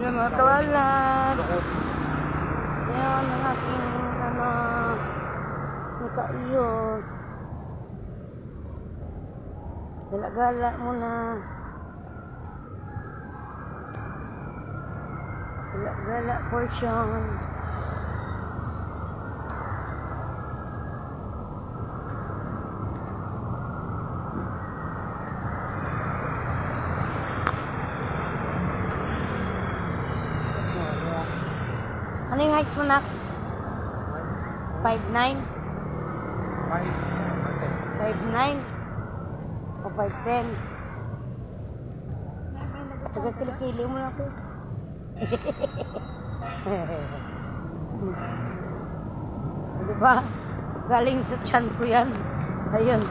na mga kawalats. Yan ang aking nakaiyo. Gala-gala muna. Gala-gala portion. Ano yung height mo, nak? 5'9"? 5'9"? O 5'10"? Taga-kilikili mo lang po. Diba? Galing sa tiyan ko yan. Ayun.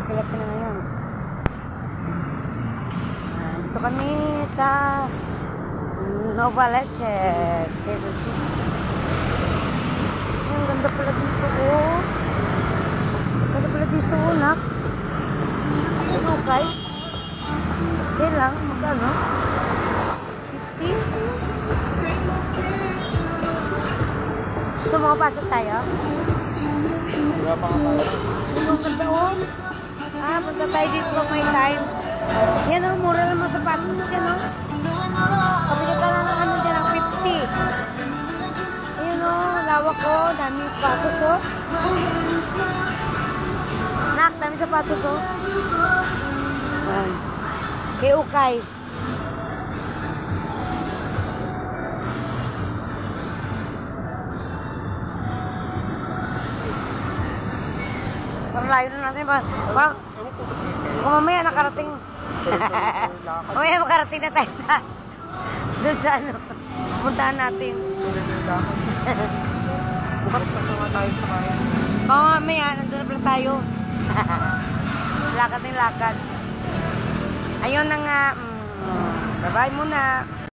Kaya na ngayon. Dito kami sa Novaliches, Quezon City. Ang ganda pala dito, oh. Ganda pala dito, oh, nak. Ano, guys? Okay lang, magkano? 50? Gusto mo kapasok tayo? Wala pa nga tayo. Ang ganda, oh. Punta tayo dito pag may time. Yan, oh, mura naman sapatos yan, oh. Kapagod ka lang ng ano dyan, ang 50. Ayan, oh, lawak ko, daming sapatos, oh. Nak, daming sapatos, oh. Ayan. Kay Ukay. Parang layo na natin ba? Kung mamaya nakarating. Mamaya makarating na tayo sa doon sa ano. Puntahan natin. Bukas masama tayo sa kaya. Oo, mamaya. Nandun na pala tayo. Lakad ng lakad. Ayun na nga. Bye-bye muna.